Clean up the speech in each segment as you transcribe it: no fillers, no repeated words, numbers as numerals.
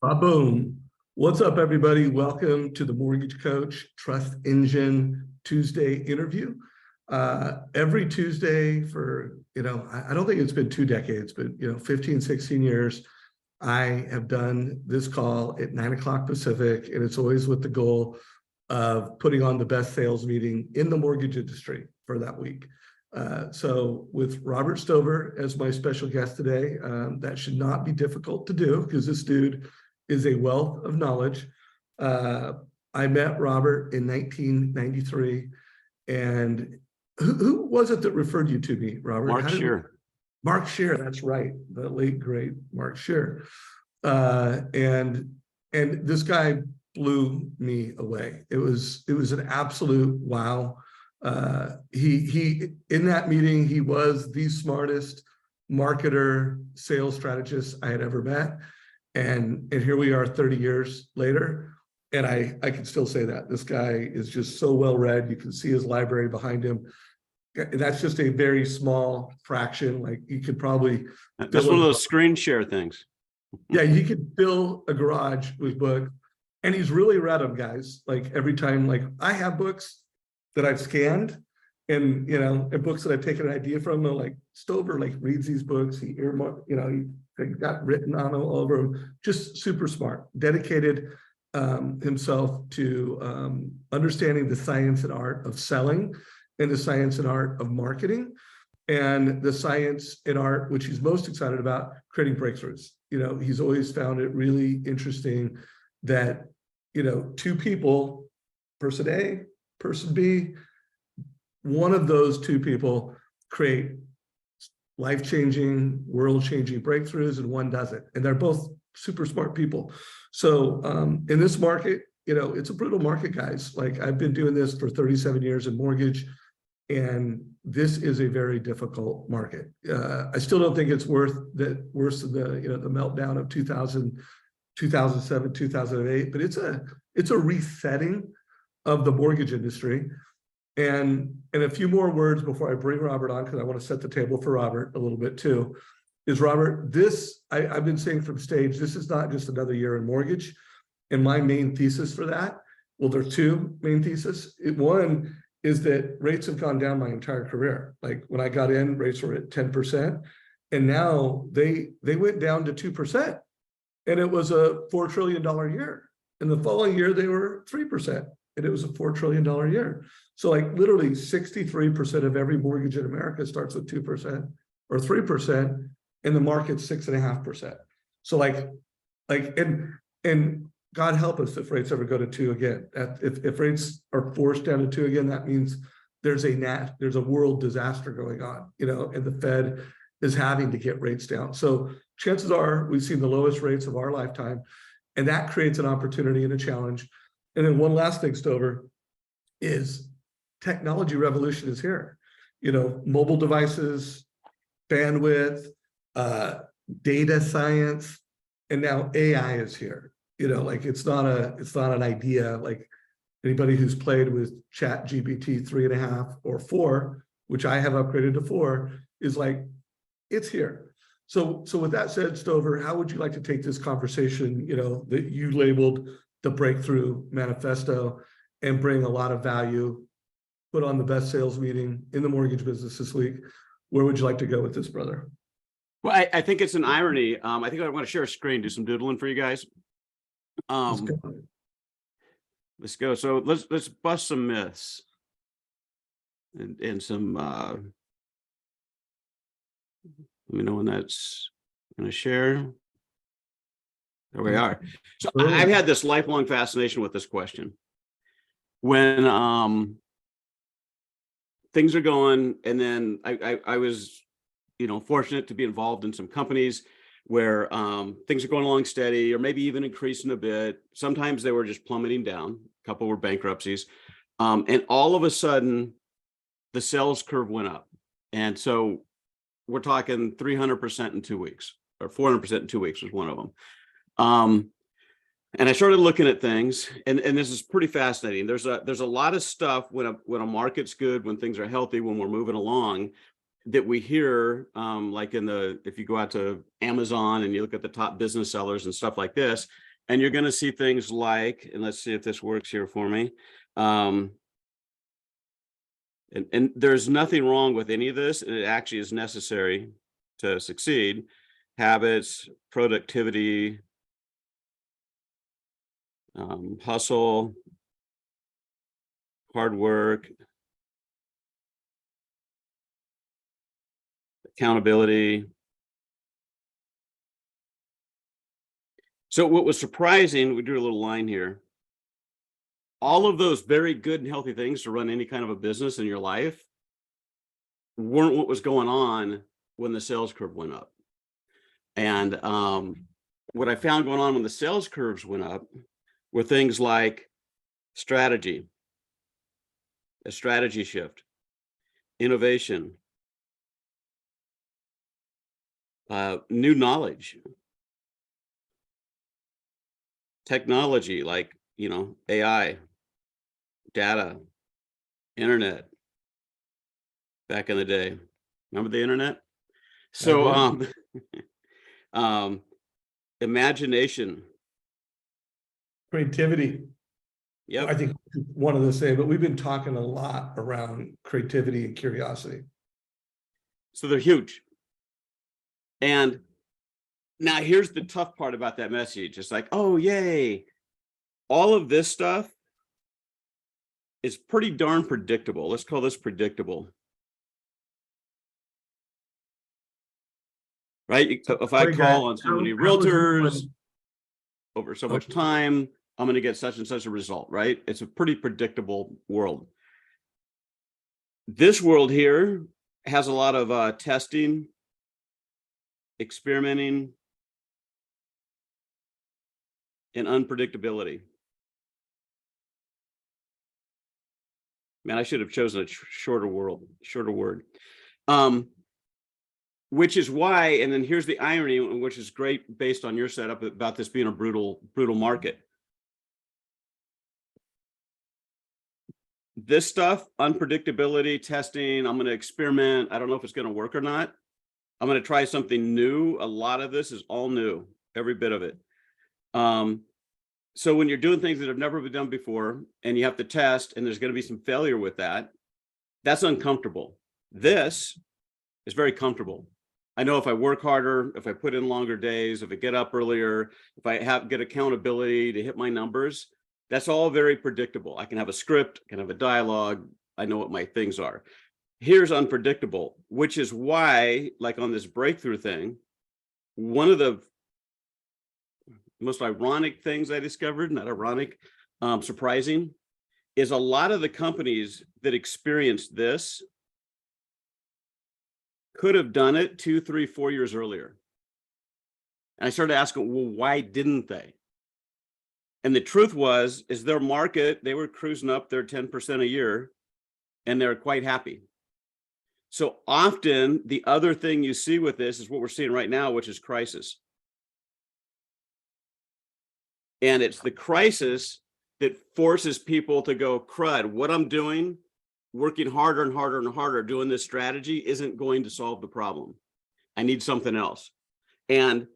Boom. What's up, everybody? Welcome to the Mortgage Coach Trust Engine Tuesday interview. Every Tuesday for, I don't think it's been 2 decades, but, 15, 16 years, I have done this call at 9 o'clock Pacific, and it's always with the goal of putting on the best sales meeting in the mortgage industry for that week. So with Robert Stover as my special guest today, that should not be difficult to do because this dude is a wealth of knowledge. I met Robert in 1993, and who was it that referred you to me, Robert? Mark Shear. Mark Shear, that's right, the late great Mark Shear. And this guy blew me away. It was an absolute wow. He in that meeting, he was the smartest marketer, sales strategist I had ever met. And here we are 30 years later, and I can still say that. This guy is just so well-read. You can see his library behind him. That's just a very small fraction. Like, you could probably... That's one of those screen share things. Yeah, he could fill a garage with books, and he's really read them, guys. Like, every time, like, I have books that I've scanned, and, and books that I've taken an idea from, like, Stover, like, reads these books, he earmarked, he got written on all over him, just super smart, dedicated himself to understanding the science and art of selling, and the science and art of marketing, and the science and art, which he's most excited about, creating breakthroughs. He's always found it really interesting that, two people, person A, person B, one of those two people create life-changing, world-changing breakthroughs, and one doesn't. And they're both super smart people. So in this market, it's a brutal market, guys. Like, I've been doing this for 37 years in mortgage, and this is a very difficult market. I still don't think it's worse than the meltdown of 2000, 2007, 2008, but it's a resetting of the mortgage industry. And a few more words before I bring Robert on, because I want to set the table for Robert a little bit too, is Robert, I've been saying from stage, this is not just another year in mortgage. And my main thesis for that, well, there are two main theses. One is that rates have gone down my entire career. Like, when I got in, rates were at 10%, and now they went down to 2%. And it was a $4 trillion year. And the following year, they were 3%. And it was a $4 trillion year. So, like, literally 63% of every mortgage in America starts with 2% or 3%, and the market's 6.5%. So and God help us if rates ever go to 2 again. If rates are forced down to 2 again, that means there's a world disaster going on, and the Fed is having to get rates down. So chances are we've seen the lowest rates of our lifetime, and that creates an opportunity and a challenge. And then one last thing, Stover, is technology revolution is here. Mobile devices, bandwidth, data science, and now AI is here. It's not an idea. Like, anybody who's played with ChatGPT 3.5 or 4, which I have upgraded to 4, is like, it's here. So with that said, Stover, how would you like to take this conversation, that you labeled the Breakthrough Manifesto, and bring a lot of value, put on the best sales meeting in the mortgage business this week? Where would you like to go with this, brother? Well, I think it's an irony. I think I want to share a screen, do some doodling for you guys. Let's go. So let's bust some myths and some. Let me know when that's going to share. There we are. So I've had this lifelong fascination with this question. When things are going, and then I was, fortunate to be involved in some companies where things are going along steady, or maybe even increasing a bit. Sometimes they were just plummeting down. A couple were bankruptcies. And all of a sudden, the sales curve went up. And so we're talking 300% in 2 weeks, or 400% in 2 weeks was one of them. And I started looking at things, and this is pretty fascinating. There's a lot of stuff when a market's good, when things are healthy, when we're moving along, that we hear, like if you go out to Amazon and you look at the top business sellers and stuff like this, And you're going to see things like, and let's see if this works here for me. And there's nothing wrong with any of this. And it actually is necessary to succeed. Habits, productivity, hustle, hard work, accountability. So what was surprising, we drew a little line here. All of those very good and healthy things to run any kind of a business in your life weren't what was going on when the sales curve went up. And what I found going on when the sales curves went up were things like strategy, a strategy shift, innovation, new knowledge, technology like, AI, data, internet, back in the day. Remember the internet? So imagination. Creativity. Yep. I think one of the same, but we've been talking a lot around creativity and curiosity. So they're huge. And now here's the tough part about that message. It's like, oh, yay. All of this stuff is pretty darn predictable. Let's call this predictable. Right? If I call on so many realtors over so much time, I'm going to get such and such a result, right? It's a pretty predictable world. This world here has a lot of testing, experimenting, and unpredictability. Man, I should have chosen a shorter word. Which is why, and then here's the irony, which is great based on your setup about this being a brutal market. This stuff, unpredictability, testing, I'm going to experiment. I don't know if it's going to work or not. I'm going to try something new. A lot of this is all new, every bit of it. So when you're doing things that have never been done before and you have to test and there's going to be some failure with that, that's uncomfortable. This is very comfortable. I know if I work harder, if I put in longer days, if I get up earlier, if I get accountability to hit my numbers, that's all very predictable. I can have a script, I can have a dialogue. I know what my things are. Here's unpredictable, which is why, like on this breakthrough thing, one of the most ironic things I discovered, not ironic, surprising, is a lot of the companies that experienced this could have done it 2, 3, 4 years earlier. And I started asking, well, why didn't they? And the truth is their market, they were cruising up their 10% a year and they're quite happy. So often the other thing you see with this is what we're seeing right now, which is crisis. And it's the crisis that forces people to go, crud, what I'm doing, working harder and harder and harder, doing this strategy isn't going to solve the problem. I need something else. And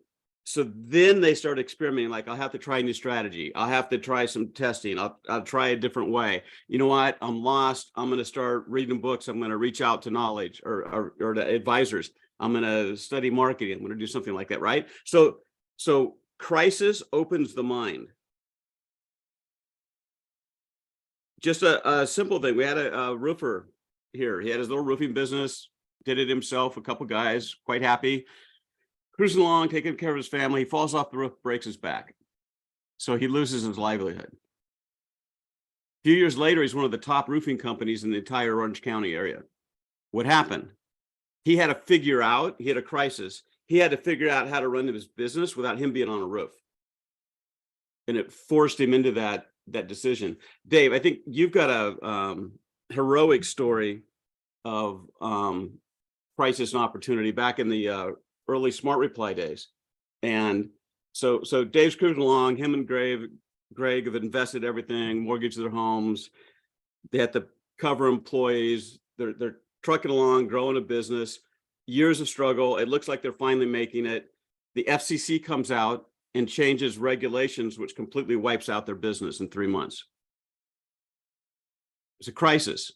so then they start experimenting, like, I'll have to try a new strategy. I'll have to try some testing. I'll try a different way. You know what? I'm lost. I'm going to start reading books. I'm going to reach out to knowledge or to advisors. I'm going to study marketing. I'm going to do something like that, right? So crisis opens the mind. Just a simple thing. We had a roofer here. He had his little roofing business, did it himself, a couple guys, quite happy. Cruising along, taking care of his family. He falls off the roof, breaks his back. So he loses his livelihood. A few years later, he's one of the top roofing companies in the entire Orange County area. What happened? He had to figure out, he had a crisis. He had to figure out how to run his business without him being on a roof. And it forced him into that decision. Dave, I think you've got a heroic story of crisis and opportunity back in the early Smart Reply days. And so Dave's cruising along, him and Greg have invested everything, mortgaged their homes. They had to cover employees. They're trucking along, growing a business, years of struggle. It looks like they're finally making it. The FCC comes out and changes regulations, which completely wipes out their business in 3 months. It's a crisis.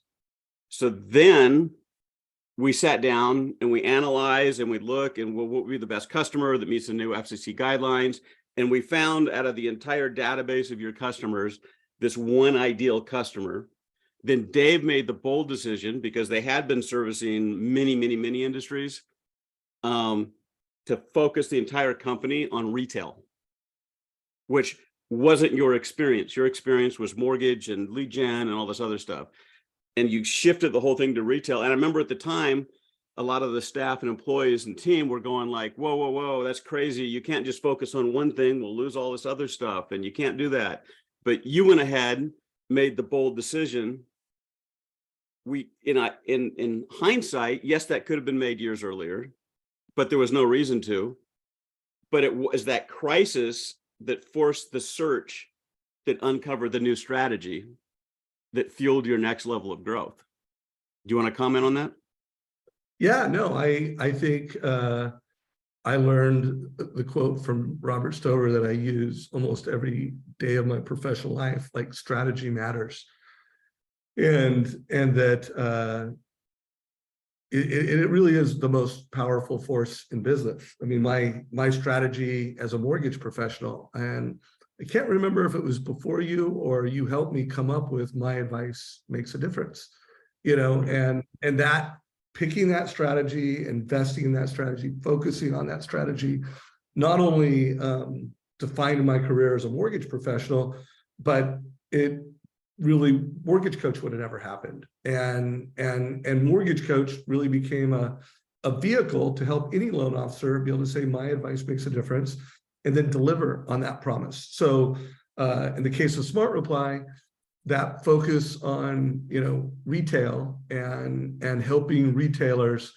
So then we sat down and we analyzed and we look and what would be the best customer that meets the new FCC guidelines. And we found out of the entire database of your customers, this one ideal customer. Then Dave made the bold decision, because they had been servicing many industries, to focus the entire company on retail, which wasn't your experience. Your experience was mortgage and lead gen and all this other stuff. And you shifted the whole thing to retail. And I remember at the time, a lot of the staff and employees and team were going like, whoa, that's crazy. You can't just focus on one thing. We'll lose all this other stuff, and you can't do that. But you went ahead, made the bold decision. In hindsight, yes, that could have been made years earlier, but there was no reason to. But it was that crisis that forced the search that uncovered the new strategy that fueled your next level of growth. Do you want to comment on that? Yeah, no, I think I learned the quote from Robert Stover that I use almost every day of my professional life, like strategy matters. And that it really is the most powerful force in business. I mean, my strategy as a mortgage professional, and I can't remember if it was before you or you helped me come up with my advice makes a difference, and that picking that strategy, investing in that strategy, focusing on that strategy, not only defined my career as a mortgage professional, but it really, MortgageCoach would have never happened. And MortgageCoach really became a vehicle to help any loan officer be able to say, my advice makes a difference, and then deliver on that promise. So in the case of Smart Reply, that focus on retail and helping retailers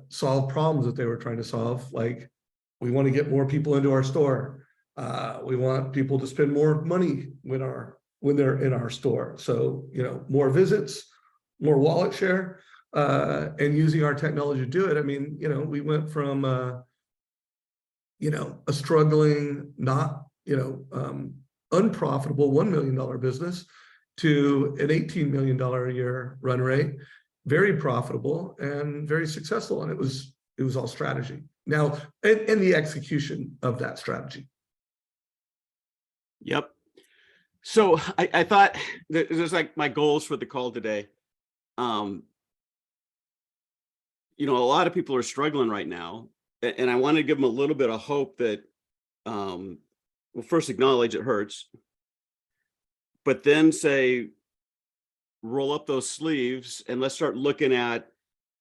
solve problems that they were trying to solve, like we want to get more people into our store. We want people to spend more money when they're in our store. So more visits, more wallet share, and using our technology to do it. I mean, we went from a struggling, not unprofitable $1 million business to an $18 million a year run rate, very profitable and very successful. And it was all strategy. Now, and the execution of that strategy. Yep. So I thought there's like my goals for the call today. A lot of people are struggling right now, and I want to give them a little bit of hope that, well, first acknowledge it hurts, but then say, roll up those sleeves and let's start looking at,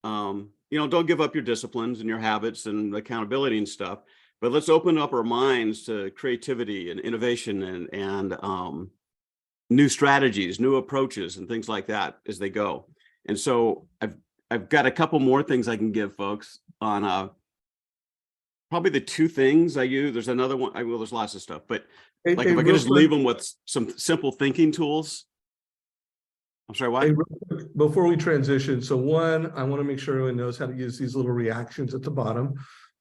don't give up your disciplines and your habits and accountability and stuff, but let's open up our minds to creativity and innovation and new strategies, new approaches, and things like that as they go. And so I've got a couple more things I can give folks on probably the two things I use. There's another one. There's lots of stuff, but if I could just leave them with some simple thinking tools. I'm sorry, what? Hey, before we transition, so one, I want to make sure everyone knows how to use these little reactions at the bottom.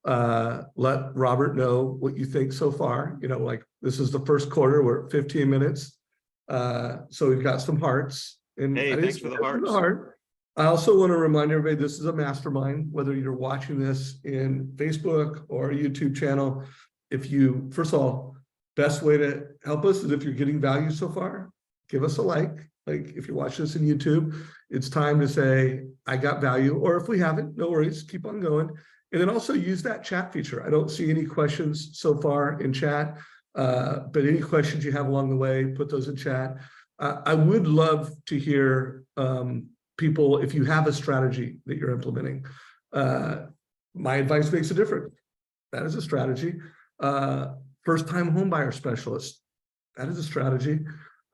Let Robert know what you think so far. Like this is the first quarter, we're at 15 minutes. So we've got some hearts. And hey, thanks for the hearts. I also want to remind everybody, this is a mastermind, whether you're watching this in Facebook or a YouTube channel. First of all, best way to help us is if you're getting value so far, give us a like. Like if you're watching this in YouTube, it's time to say, I got value, or if we haven't, no worries, keep on going. And then also use that chat feature. I don't see any questions so far in chat, but any questions you have along the way, put those in chat. I would love to hear people, if you have a strategy that you're implementing. My advice makes a difference. That is a strategy. First-time homebuyer specialist. That is a strategy.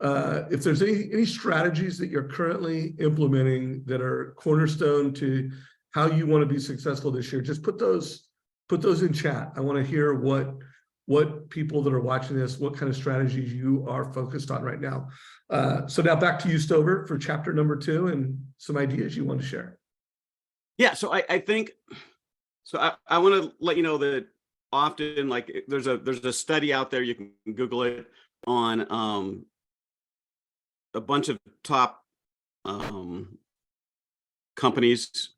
If there's any strategies that you're currently implementing that are cornerstone to how you want to be successful this year, just put those in chat. I want to hear what people that are watching this, what kind of strategies you are focused on right now. So now back to you, Stover, for chapter number 2 and some ideas you want to share. Yeah, so I think, so I want to let you know that often, like there's a study out there, you can Google it, on a bunch of top companies,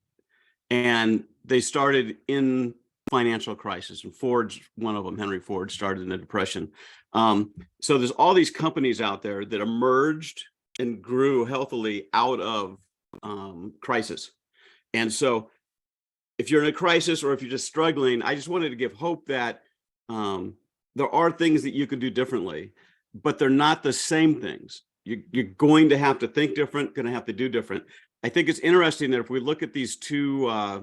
and they started in financial crisis, and Ford's one of them. Henry Ford started in the Depression. So there's all these companies out there that emerged and grew healthily out of crisis. And so if you're in a crisis, or if you're just struggling, I just wanted to give hope that there are things that you could do differently, but they're not the same things. You're going to have to think different, going to have to do different. I think it's interesting that if we look at these two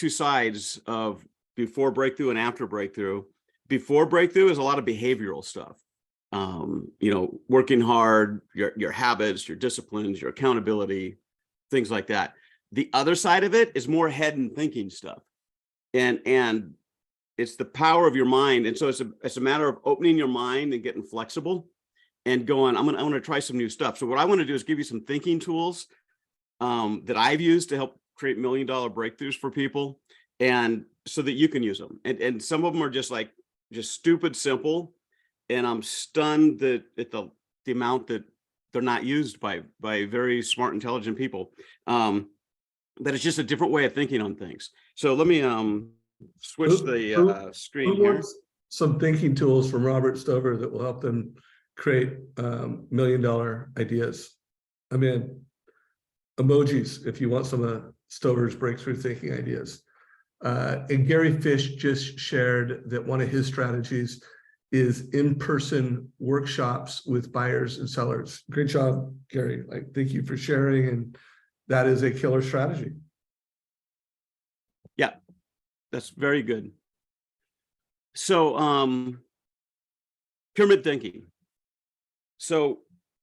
sides of before breakthrough and after breakthrough, before breakthrough is a lot of behavioral stuff. Working hard, your habits, your disciplines, your accountability, things like that. The other side of it is more head and thinking stuff. And it's the power of your mind. And so it's a matter of opening your mind and getting flexible and going, I want to try some new stuff. So what I want to do is give you some thinking tools that I've used to help create $1 million breakthroughs for people, and so that you can use them. And some of them are just stupid simple. And I'm stunned that at the amount that they're not used by very smart, intelligent people. That it's just a different way of thinking on things. So let me switch the screen who here. wants some thinking tools from Robert Stover that will help them create $1 million ideas? I mean, emojis if you want some of Stover's breakthrough thinking ideas. And Gary Fish just shared that one of his strategies is in-person workshops with buyers and sellers. Great job, Gary. Thank you for sharing. And that is a killer strategy. Yeah, that's very good. So pyramid thinking. So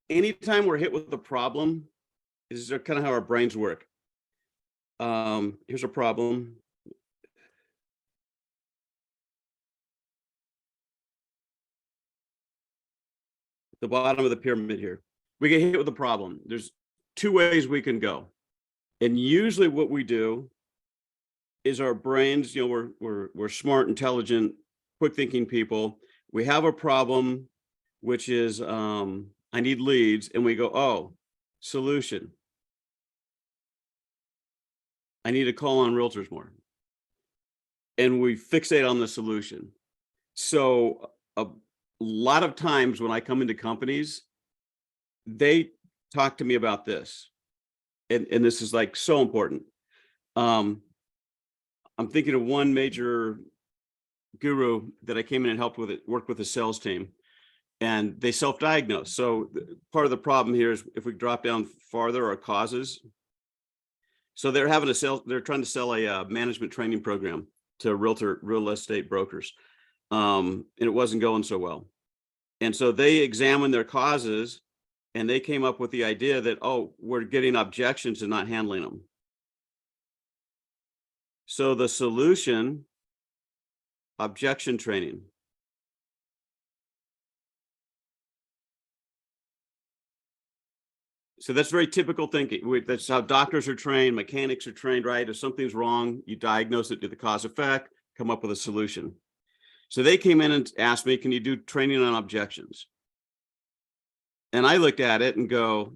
anytime we're hit with a problem, this is kind of how our brains work. Here's a problem. The bottom of the pyramid here. We get hit with a problem. There's two ways we can go. And usually what we do is our brains, we're smart, intelligent, quick thinking people. We have a problem, which is I need leads, and we go, oh, solution. I need to call on realtors more. And we fixate on the solution. So a lot of times when I come into companies, they talk to me about this. And this is so important. I'm thinking of one major guru that I came in and helped with it, worked with the sales team, and they self-diagnose. So part of the problem here is, if we drop down farther, are causes. So they're trying to sell a management training program to real estate brokers. And it wasn't going so well. And so they examined their causes, and they came up with the idea that, oh, we're getting objections and not handling them. So the solution, objection training. So that's very typical thinking. That's how doctors are trained, mechanics are trained, right? If something's wrong, you diagnose it, do the cause effect, come up with a solution. So they came in and asked me, can you do training on objections? And I looked at it and go,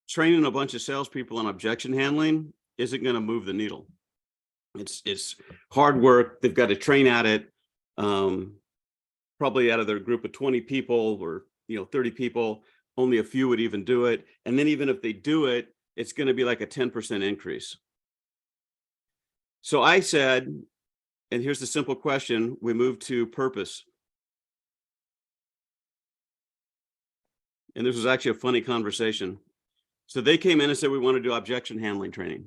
training a bunch of salespeople on objection handling isn't going to move the needle. It's hard work. They've got to train at it. Probably out of their group of 20 people or 30 people, only a few would even do it. And then even if they do it, it's going to be like a 10% increase. So I said, and here's the simple question, we moved to purpose. And this was actually a funny conversation. So they came in and said, we want to do objection handling training.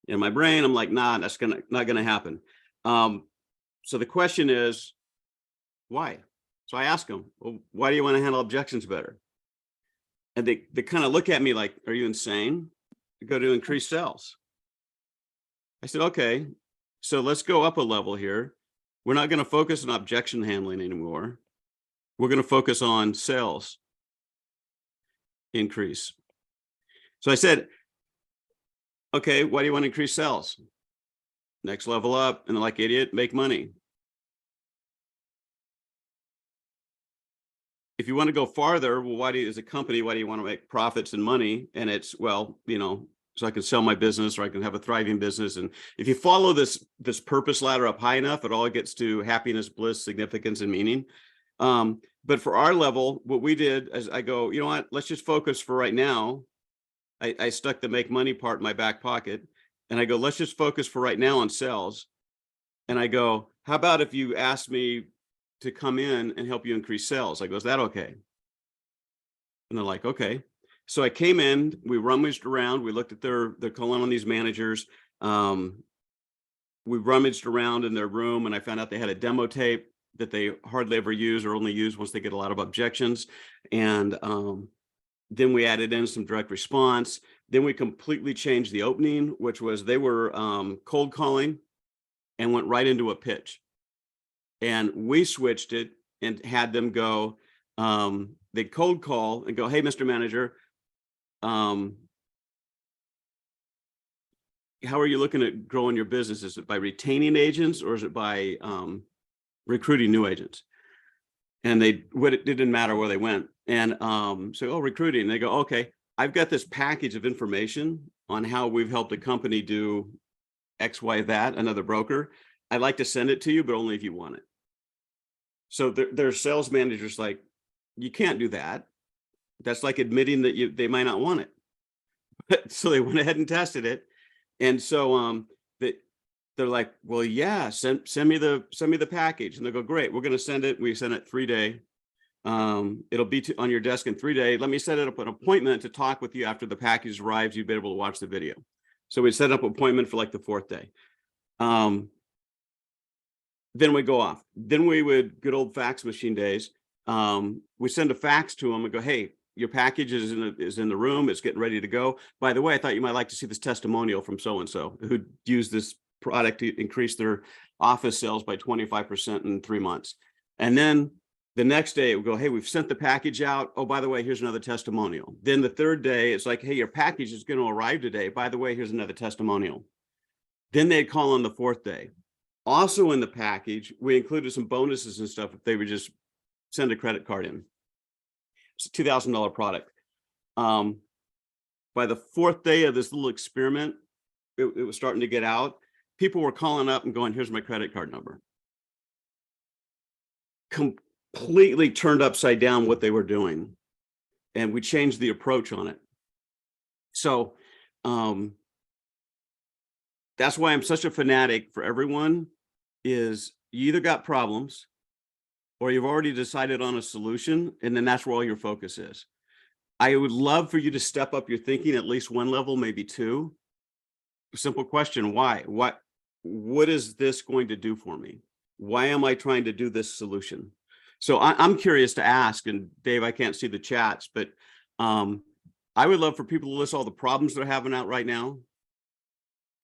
In my brain, I'm like, nah, that's not gonna happen. So the question is, why? So I asked them, well, why do you want to handle objections better? And they kind of look at me like, are you insane? To go to increase sales. I said, okay, so let's go up a level here. We're not going to focus on objection handling anymore. We're going to focus on sales increase. So I said, okay, why do you want to increase sales? next level up, and like idiot, make money. If you want to go farther, well, why do you, as a company, why do you want to make profits and money? And it's, well, so I can sell my business, or I can have a thriving business. And if you follow this purpose ladder up high enough, it all gets to happiness, bliss, significance, and meaning. But for our level, what we did is I go, you know what, let's just focus for right now. I stuck the make money part in my back pocket, and I go, let's just focus for right now on sales. And I go, how about if you ask me to come in and help you increase sales? I go, is that okay? And they're like, okay. So I came in, we rummaged around, we looked at their calling on these managers. We rummaged around in their room, and I found out they had a demo tape that they hardly ever use, or only use once they get a lot of objections. And then we added in some direct response. Then we completely changed the opening, which was they were cold calling and went right into a pitch. And we switched it and had them go, they cold call and go, hey, Mr. Manager, how are you looking at growing your business? Is it by retaining agents, or is it by recruiting new agents? And it didn't matter where they went. And so, recruiting. And they go, okay, I've got this package of information on how we've helped a company do X, Y, that, another broker. I'd like to send it to you, but only if you want it. So their sales managers like, you can't do that. That's like admitting that they might not want it. So they went ahead and tested it. And so they're like, well, yeah, send me the package. And they go, great, we're going to send it. We send it 3-day. It'll be on your desk in 3 days. Let me set up an appointment to talk with you after the package arrives. You'll be able to watch the video. So we set up an appointment for like the 4th day. Then we go off. Then we would, good old fax machine days. We send a fax to them and go, hey, your package is in the room. It's getting ready to go. By the way, I thought you might like to see this testimonial from so-and-so who used this product to increase their office sales by 25% in 3 months. And then the next day it would go, hey, we've sent the package out. Oh, by the way, here's another testimonial. Then the 3rd day, it's like, hey, your package is going to arrive today. By the way, here's another testimonial. Then they'd call on the 4th day. Also in the package, we included some bonuses and stuff if they would just send a credit card in. It's a $2,000 product. By the 4th day of this little experiment, it was starting to get out. People were calling up and going, here's my credit card number. Completely turned upside down what they were doing. And we changed the approach on it. So that's why I'm such a fanatic for everyone, is you either got problems or you've already decided on a solution, and then that's where all your focus is. I would love for you to step up your thinking at least 1 level, maybe 2. Simple question, why? What is this going to do for me? Why am I trying to do this solution? So I'm curious to ask, and Dave, I can't see the chats, but I would love for people to list all the problems they're having out right now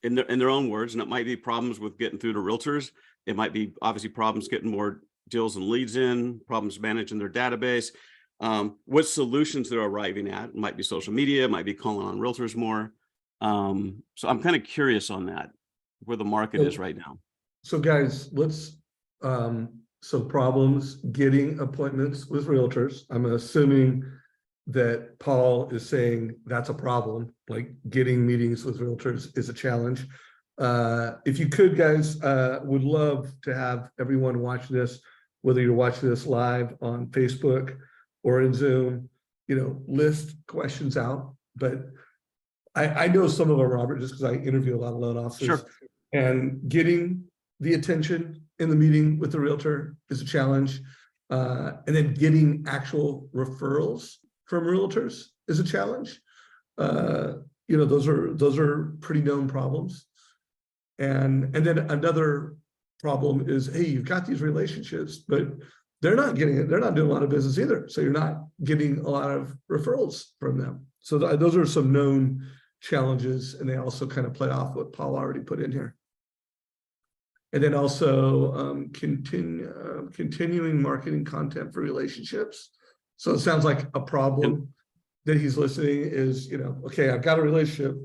in their own words. And it might be problems with getting through to realtors. It might be obviously problems getting more deals and leads in, problems managing their database, what solutions they're arriving at. It might be social media, it might be calling on realtors more. So I'm kind of curious on that, where the market is right now. So guys, let's, so problems getting appointments with realtors. I'm assuming that Paul is saying that's a problem, like getting meetings with realtors is a challenge. If you could, guys, would love to have everyone watch this, whether you're watching this live on Facebook or in Zoom, list questions out. But I know some of them, Robert, just because I interview a lot of loan officers. Sure. And getting the attention in the meeting with the realtor is a challenge. And then getting actual referrals from realtors is a challenge. Those are pretty known problems. And then another problem is, hey, you've got these relationships, but they're not getting it. They're not doing a lot of business either. So you're not getting a lot of referrals from them. So those are some known challenges, and they also kind of play off what Paul already put in here. And then also continuing marketing content for relationships. So it sounds like a problem that he's listening is, okay, I've got a relationship.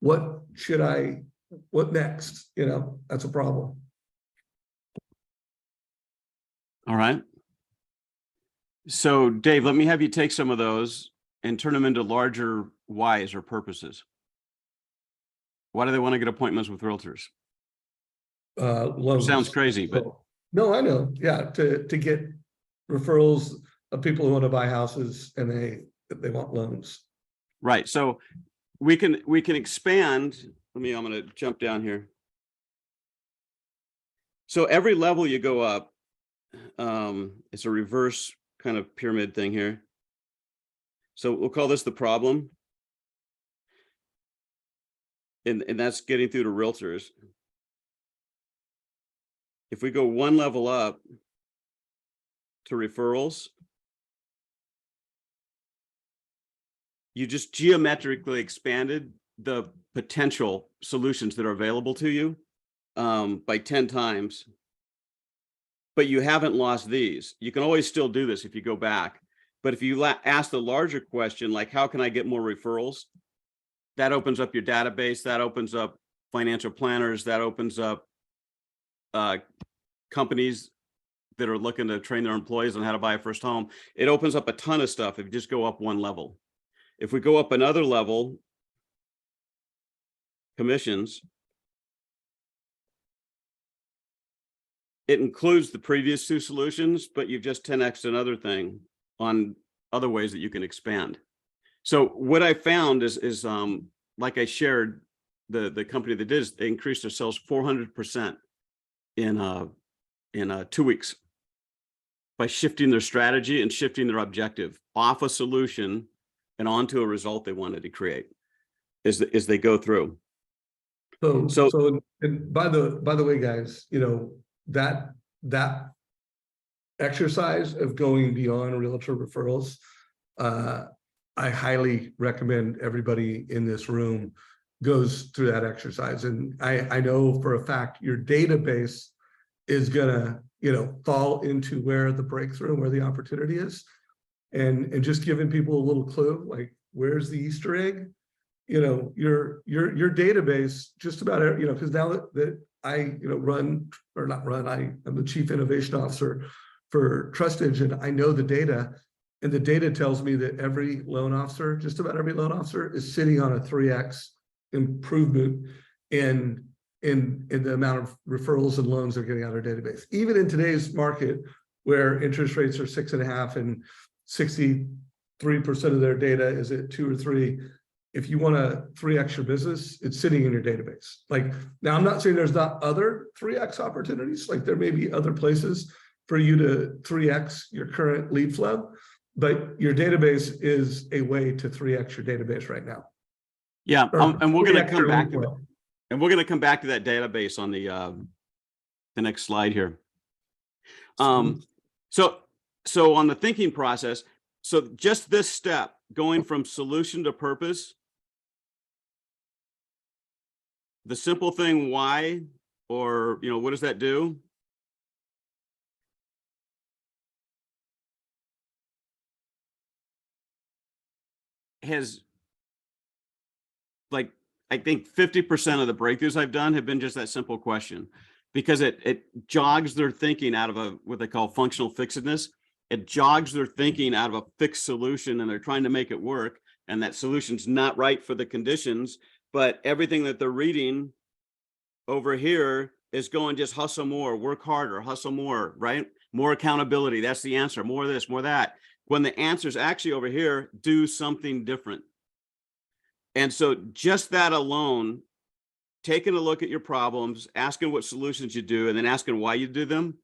What should I what next? You know, that's a problem. All right. So Dave, let me have you take some of those and turn them into larger whys or purposes. Why do they want to get appointments with realtors? Loans. Sounds crazy, but no, I know. Yeah, to get referrals of people who want to buy houses and they want loans. right. So we can expand. I'm going to jump down here. So every level you go up, it's a reverse kind of pyramid thing here. So we'll call this the problem. And that's getting through to realtors. If we go one level up to referrals, you just geometrically expanded the potential solutions that are available to you by 10 times. But you haven't lost these. You can always still do this if you go back. But if you ask the larger question, like, how can I get more referrals? That opens up your database. That opens up financial planners. That opens up companies that are looking to train their employees on how to buy a first home. It opens up a ton of stuff if you just go up one level. If we go up another level, commissions, it includes the previous two solutions, but you've just 10x'd another thing on other ways that you can expand. So what I found is like I shared, the company that did is they increased their sales 400% in 2 weeks by shifting their strategy and shifting their objective off a solution and onto a result they wanted to create as they go through. So and by the way, guys, you know, that exercise of going beyond realtor referrals, I highly recommend everybody in this room goes through that exercise. And I know for a fact your database is gonna, you know, fall into where the breakthrough and where the opportunity is. And just giving people a little clue, like, where's the Easter egg? You know, your database, just about, you know, because now that I, you know, I'm the chief innovation officer for Trustage, and I know the data, and the data tells me that every loan officer, just about every loan officer, is sitting on a 3x improvement in the amount of referrals and loans they're getting out of their database. Even in today's market, where interest rates are 6.5 and 63% of their data is at 2 or 3. If you want to 3x your business, it's sitting in your database. Like, now I'm not saying there's not other 3x opportunities, like there may be other places for you to 3x your current lead flow, but your database is a way to 3x your database right now. Yeah, and we're going to come back to it. And we're going to come back to that database on the next slide here. So on the thinking process, so just this step, going from solution to purpose, the simple thing, why, or, you know, what does that do? Has, like, I think 50% of the breakthroughs I've done have been just that simple question, because it jogs their thinking out of what they call functional fixedness. It jogs their thinking out of a fixed solution, and they're trying to make it work, and that solution's not right for the conditions, but everything that they're reading over here is going, just hustle more, work harder, hustle more, right? More accountability, that's the answer, more of this, more that. When the answer is actually over here, do something different. And so just that alone, taking a look at your problems, asking what solutions you do, and then asking why you do them,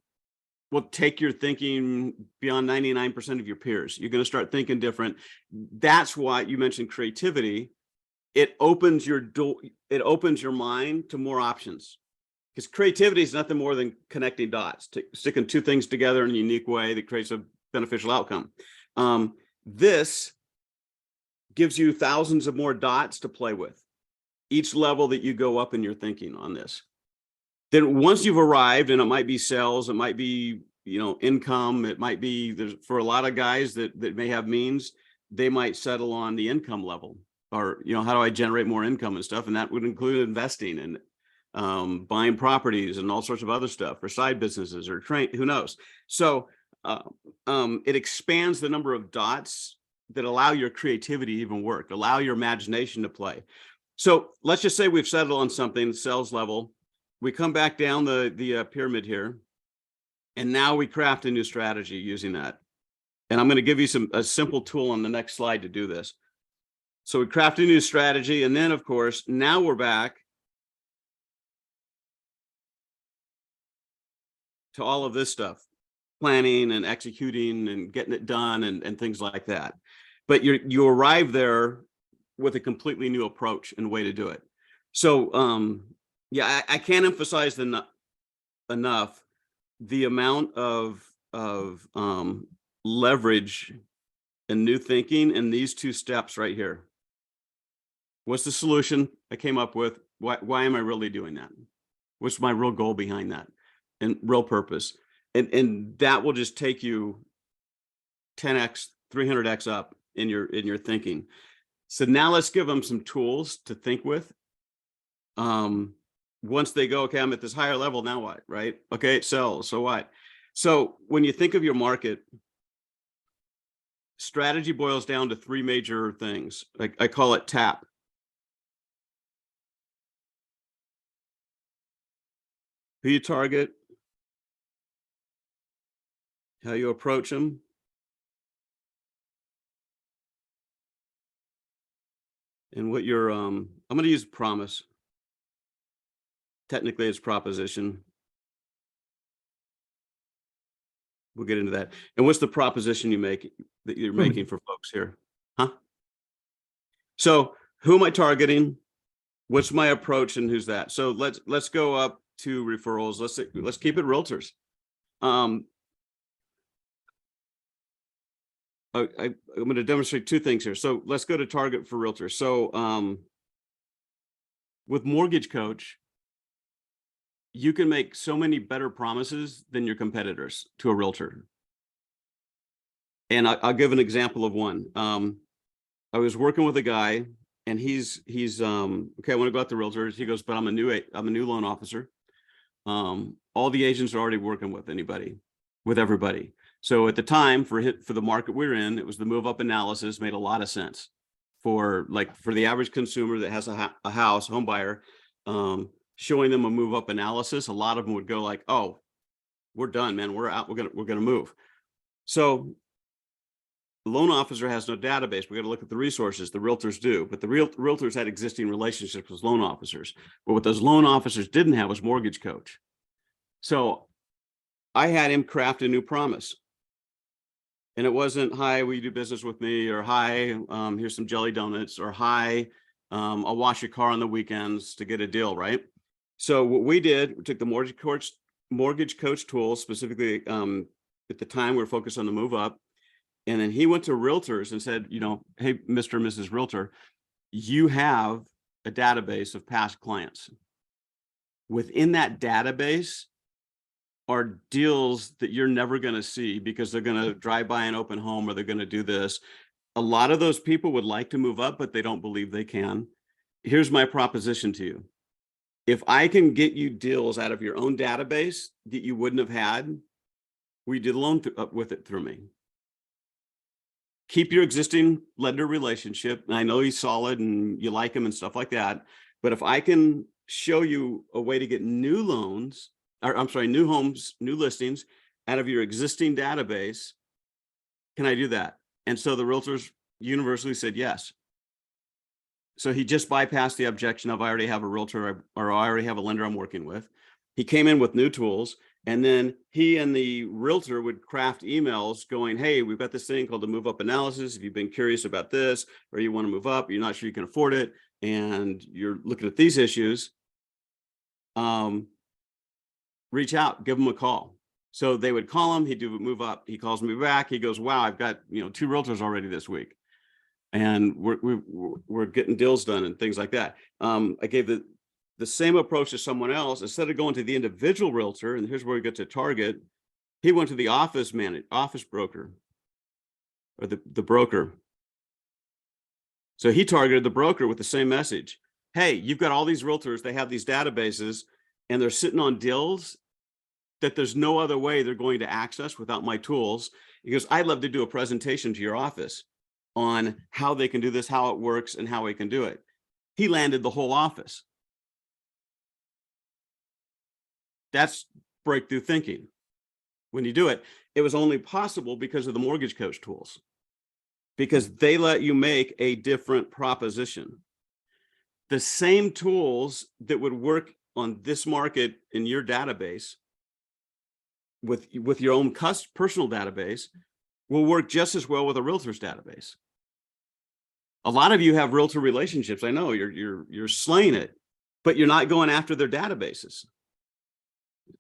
will take your thinking beyond 99% of your peers. You're going to start thinking different. That's why you mentioned creativity. It opens your door. It opens your mind to more options, because creativity is nothing more than connecting dots, sticking two things together in a unique way that creates a beneficial outcome. This gives you thousands of more dots to play with each level that you go up in your thinking on this. Then once you've arrived, and it might be sales, it might be, you know, income, it might be, there's, for a lot of guys that may have means, they might settle on the income level, or, you know, how do I generate more income and stuff? And that would include investing. And buying properties and all sorts of other stuff, or side businesses, or train, who knows. So it expands the number of dots that allow your creativity to even work, allow your imagination to play. So let's just say we've settled on something, sales level. We come back down the pyramid here, and now we craft a new strategy using that. And I'm going to give you a simple tool on the next slide to do this. So we craft a new strategy, and then of course, now we're back to all of this stuff, planning and executing and getting it done and things like that. But you arrive there with a completely new approach and way to do it. So yeah, I can't emphasize enough the amount of leverage and new thinking in these two steps right here. What's the solution I came up with? Why am I really doing that? What's my real goal behind that and real purpose? And that will just take you 10x, 300x up in your thinking. So now let's give them some tools to think with. Once they go, okay, I'm at this higher level, now what, right? Okay, it sells, so what? So when you think of your market, strategy boils down to three major things. I call it TAP. Who you target, how you approach them, and what your I'm going to use promise. Technically, it's proposition. We'll get into that. And what's the proposition that you're making for folks here? Huh? So who am I targeting? What's my approach, and who's that? So let's go up to referrals. Let's keep it realtors. I'm going to demonstrate two things here. So let's go to target for realtors. So with MortgageCoach, you can make so many better promises than your competitors to a realtor. And I'll give an example of one. I was working with a guy, and he's okay, I want to go out to realtors. He goes, but I'm a new loan officer. All the agents are already working with everybody. So at the time, for the market we're in, it was the move up analysis made a lot of sense for the average consumer that has a house, home buyer. Showing them a move up analysis, a lot of them would go like, oh, we're done, man, we're out, we're gonna move. So the loan officer has no database. We got to look at the resources. The realtors do, but the realtors had existing relationships with loan officers. But what those loan officers didn't have was MortgageCoach. So I had him craft a new promise. And it wasn't, hi, will you do business with me? Or hi, here's some jelly donuts. Or hi, I'll wash your car on the weekends to get a deal, right? So what we did, we took the MortgageCoach tool, specifically at the time we were focused on the move up. And then he went to realtors and said, hey, Mr. and Mrs. Realtor, you have a database of past clients. Within that database are deals that you're never going to see because they're going to drive by an open home, or they're going to do this. A lot of those people would like to move up, but they don't believe they can. Here's my proposition to you. If I can get you deals out of your own database that you wouldn't have had, we did a loan with it through me. Keep your existing lender relationship. And I know he's solid and you like him and stuff like that. But if I can show you a way to get new loans, or I'm sorry, new homes, new listings out of your existing database, can I do that? And so the realtors universally said yes. So he just bypassed the objection of, I already have a realtor, or I already have a lender I'm working with. He came in with new tools, and then he and the realtor would craft emails going, hey, we've got this thing called the move up analysis. If you've been curious about this, or you want to move up, you're not sure you can afford it, and you're looking at these issues, reach out, give him a call. So they would call him, he'd do a move up. He calls me back. He goes, wow, I've got 2 realtors already this week. And we're getting deals done and things like that. I gave the same approach to someone else. Instead of going to the individual realtor, and here's where we get to target, he went to the office broker, or the broker. So he targeted the broker with the same message. hey, you've got all these realtors, they have these databases, and they're sitting on deals that there's no other way they're going to access without my tools. He goes, I'd love to do a presentation to your office on how they can do this, how it works, and how we can do it. He landed the whole office. That's breakthrough thinking. When you do it, it was only possible because of the MortgageCoach tools, because they let you make a different proposition. The same tools that would work on this market in your database with your own personal database will work just as well with a realtor's database. A lot of you have realtor relationships. I know you're slaying it, but you're not going after their databases.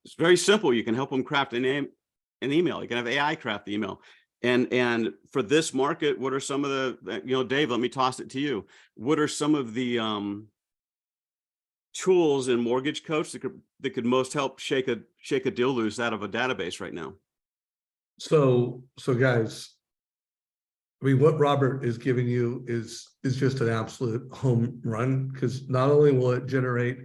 It's very simple. You can help them craft an email. You can have AI craft the email. And for this market, what are some of the, Dave, let me toss it to you. What are some of the tools in MortgageCoach that could most help shake a deal loose out of a database right now? So guys, I mean, what Robert is giving you is just an absolute home run, because not only will it generate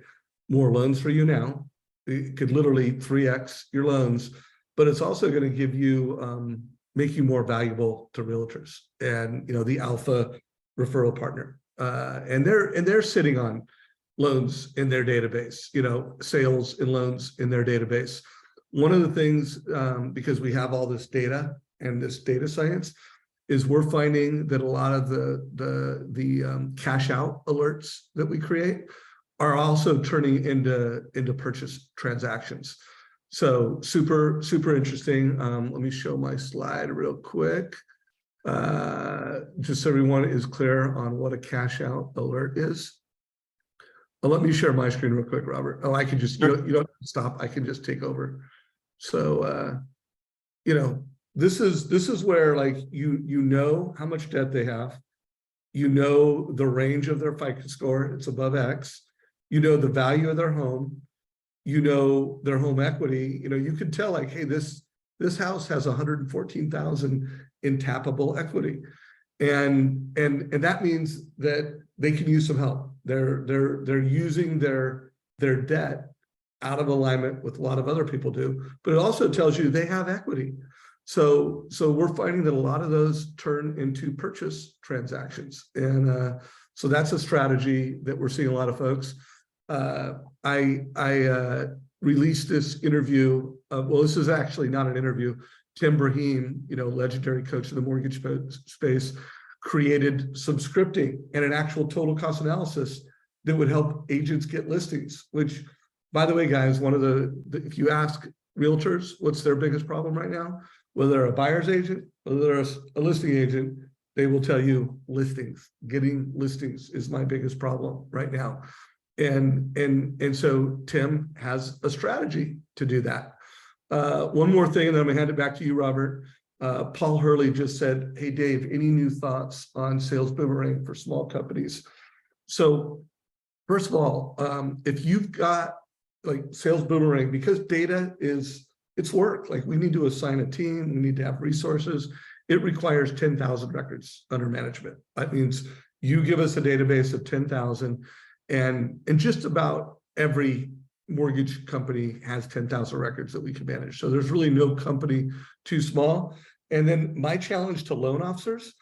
more loans for you now, it could literally 3x your loans, but it's also going to give you make you more valuable to realtors and the alpha referral partner. And they're sitting on loans in their database, sales and loans in their database. One of the things, because we have all this data and this data science, is we're finding that a lot of the cash out alerts that we create are also turning into purchase transactions. So super interesting. Let me show my slide real quick, just so everyone is clear on what a cash out alert is. Let me share my screen real quick, Robert. Oh, I can just, you don't have to stop. I can just take over. So, this is where, like, you know how much debt they have, the range of their FICO score, it's above X, the value of their home, their home equity. You could tell, like, hey, this house has 114,000 in tappable equity, and that means that they can use some help. They're using their debt out of alignment with a lot of other people do, but it also tells you they have equity. So we're finding that a lot of those turn into purchase transactions. And so that's a strategy that we're seeing a lot of folks. I released this interview. Well, this is actually not an interview. Tim Brahim, legendary coach in the mortgage space, created some scripting and an actual total cost analysis that would help agents get listings, which, by the way, guys, one of if you ask realtors what's their biggest problem right now, whether they're a buyer's agent, whether they're a listing agent, they will tell you listings. Getting listings is my biggest problem right now. And so Tim has a strategy to do that. One more thing, and then I'm gonna hand it back to you, Robert. Paul Hurley just said, hey, Dave, any new thoughts on Sales Boomerang for small companies? So first of all, if you've got like Sales Boomerang, because data it's work, like we need to assign a team, we need to have resources. It requires 10,000 records under management. That means you give us a database of 10,000, and just about every mortgage company has 10,000 records that we can manage. So there's really no company too small. And then my challenge to loan officers,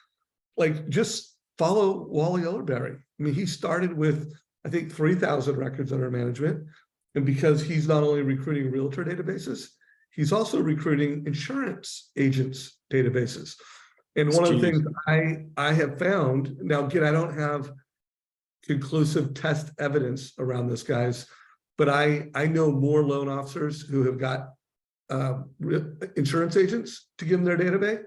like, just follow Wally Ellerberry. I mean, he started with, I think, 3,000 records under management. And because he's not only recruiting realtor databases, he's also recruiting insurance agents databases. And one of the things I have found, now again, I don't have conclusive test evidence around this, guys, but I know more loan officers who have got insurance agents to give them their database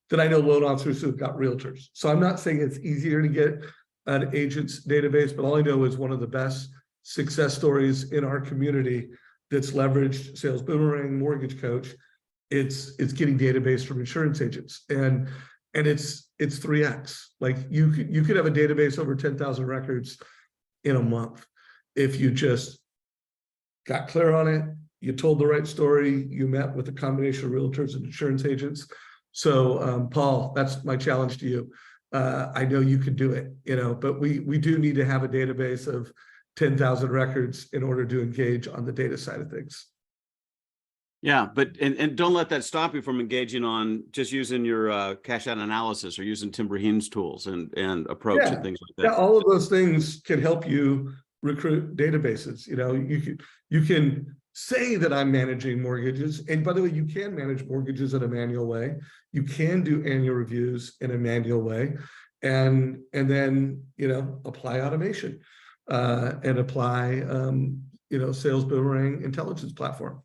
than I know loan officers who have got realtors. So I'm not saying it's easier to get an agent's database, but all I know is one of the best success stories in our community that's leveraged Sales Boomerang, MortgageCoach. It's getting database from insurance agents, and it's 3x. Like you could have a database over 10,000 records in a month if you just got clear on it, you told the right story, you met with a combination of realtors and insurance agents. So Paul, that's my challenge to you. I know you could do it, but we do need to have a database of 10,000 records in order to engage on the data side of things. Yeah, but and don't let that stop you from engaging on just using your cash out analysis or using Tim Brahim's tools and approach and things like that. Yeah, all of those things can help you recruit databases. You know, you can say that I'm managing mortgages, and by the way, you can manage mortgages in a manual way. You can do annual reviews in a manual way, and then apply automation and apply Sales Boomerang intelligence platform.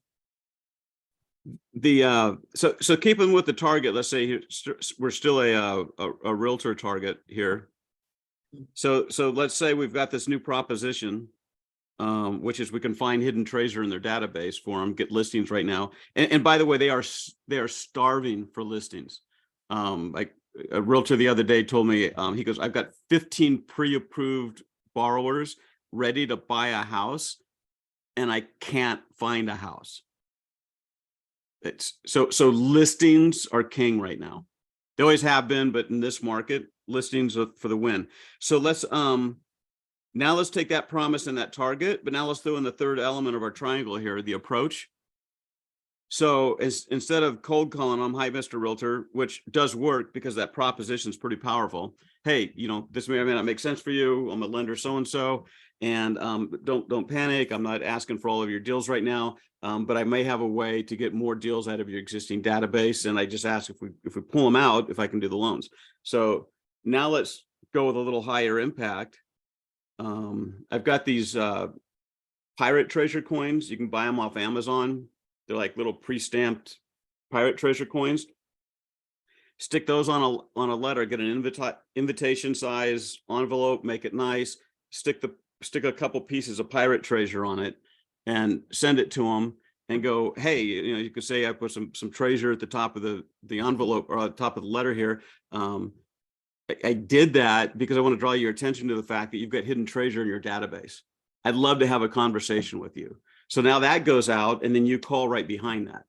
So keeping with the target, let's say we're still a realtor target here. So let's say we've got this new proposition, which is we can find hidden treasure in their database for them, get listings right now. And by the way, they are starving for listings. Like a realtor the other day told me, he goes, I've got 15 pre-approved borrowers ready to buy a house, and I can't find a house. So listings are king right now. They always have been, but in this market, listings are for the win. So let's take that promise and that target, but now let's throw in the third element of our triangle here, the approach. So instead of cold calling, I'm hi, Mr. Realtor, which does work because that proposition is pretty powerful. Hey, this may or may not make sense for you. I'm a lender so-and-so, and don't panic. I'm not asking for all of your deals right now. But I may have a way to get more deals out of your existing database. And I just ask if we pull them out, if I can do the loans. So now let's go with a little higher impact. I've got these pirate treasure coins. You can buy them off Amazon. They're like little pre-stamped pirate treasure coins. Stick those on a letter, get an invitation size envelope, make it nice, stick a couple pieces of pirate treasure on it, and send it to them and go, hey, you could say I put some treasure at the top of the envelope or at the top of the letter here. I did that because I want to draw your attention to the fact that you've got hidden treasure in your database. I'd love to have a conversation with you. So now that goes out, and then you call right behind that.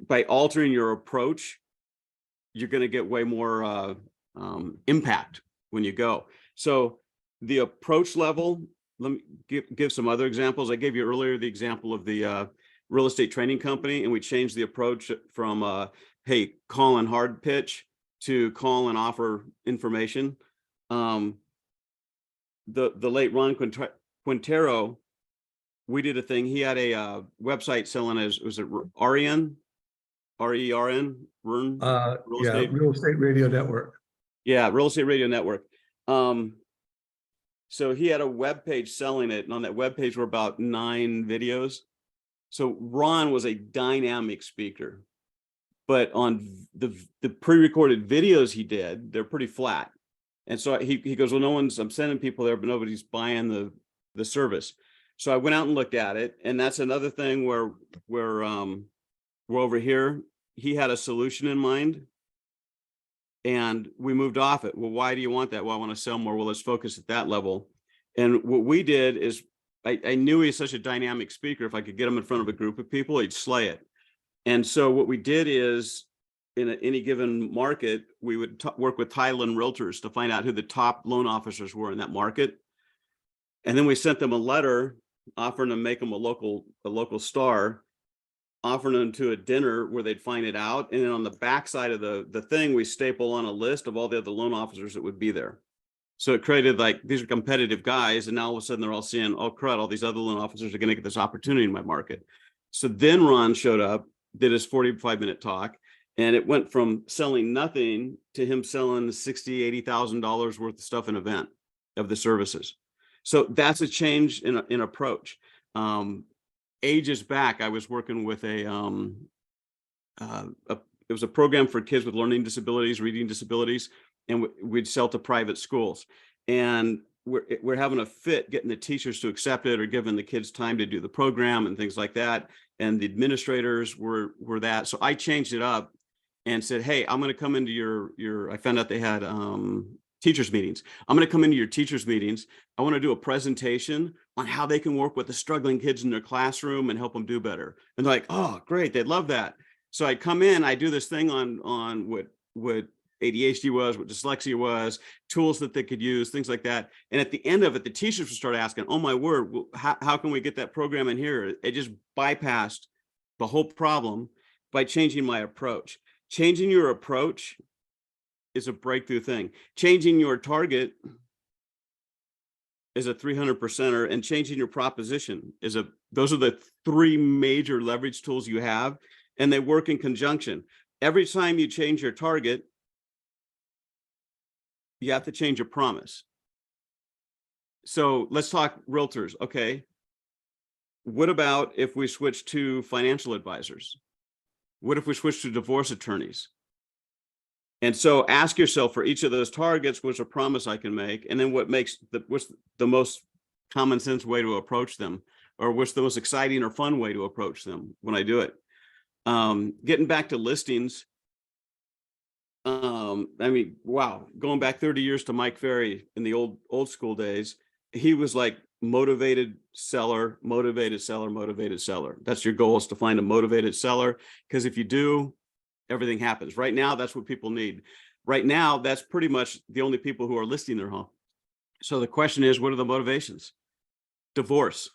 By altering your approach, you're gonna get way more impact when you go. So the approach level. Let me give some other examples. I gave you earlier the example of the real estate training company, and we changed the approach from hey, call and hard pitch to call and offer information. The late Ron Quintero, we did a thing. He had a website selling was it REN? RERN? Real Estate Radio Network. Yeah, Real Estate Radio Network. So he had a web page selling it, and on that web page were about 9 videos. So Ron was a dynamic speaker, but on the pre-recorded videos he did, they're pretty flat. And so he goes, well, I'm sending people there, but nobody's buying the service. So I went out and looked at it, and that's another thing where we're over here. He had a solution in mind, and we moved off it. Well, why do you want that? Well, I want to sell more. Well, let's focus at that level. And what we did is I knew he's such a dynamic speaker. If I could get him in front of a group of people, he'd slay it. And so what we did is in any given market, we would work with Thailand realtors to find out who the top loan officers were in that market. And then we sent them a letter offering to make them a local star, offering them to a dinner where they'd find it out. And then on the backside of the thing, we staple on a list of all the other loan officers that would be there. So it created like, these are competitive guys. And now all of a sudden they're all seeing, oh crud, all these other loan officers are going to get this opportunity in my market. So then Ron showed up, did his 45-minute talk, and it went from selling nothing to him selling $60,000, $80,000 worth of stuff in event of the services. So that's a change in approach. Ages back, I was working with it was a program for kids with learning disabilities, reading disabilities, and we'd sell to private schools. And we're having a fit getting the teachers to accept it or giving the kids time to do the program and things like that. And the administrators were that. So I changed it up and said, hey, I'm going to come into your, I found out they had teachers meetings. I'm going to come into your teachers meetings. I want to do a presentation on how they can work with the struggling kids in their classroom and help them do better. And they're like, oh, great. They'd love that. So I come in, I do this thing on what ADHD was, what dyslexia was, tools that they could use, things like that. And at the end of it, the teachers would start asking, oh my word, well, how can we get that program in here? It just bypassed the whole problem by changing my approach. Changing your approach is a breakthrough thing. Changing your target is a 300%er, and changing your proposition is those are the three major leverage tools you have, and they work in conjunction. Every time you change your target, you have to change your promise. So let's talk realtors. Okay. What about if we switch to financial advisors? What if we switch to divorce attorneys? And so ask yourself, for each of those targets, what's a promise I can make? And then what's the most common sense way to approach them? Or what's the most exciting or fun way to approach them when I do it? Getting back to listings. I mean, wow, going back 30 years to Mike Ferry in the old school days, he was like motivated seller, motivated seller, motivated seller. That's your goal, is to find a motivated seller. Because if you do, everything happens. Right now, that's what people need. Right now, that's pretty much the only people who are listing their home. So the question is, what are the motivations? Divorce.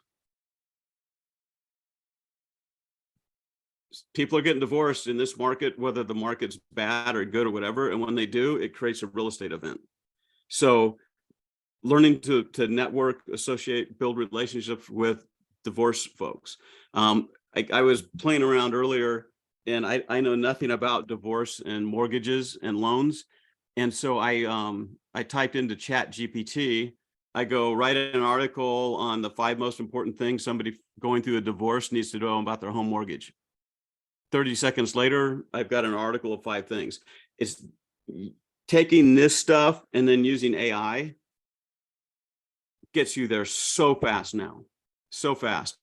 People are getting divorced in this market, whether the market's bad or good or whatever. And when they do, it creates a real estate event. So learning to network, associate, build relationships with divorce folks. I was playing around earlier, and I know nothing about divorce and mortgages and loans. And so I typed into Chat GPT. I go write an article on the 5 most important things somebody going through a divorce needs to know about their home mortgage. 30 seconds later, I've got an article of 5 things. It's taking this stuff and then using AI gets you there so fast now, so fast.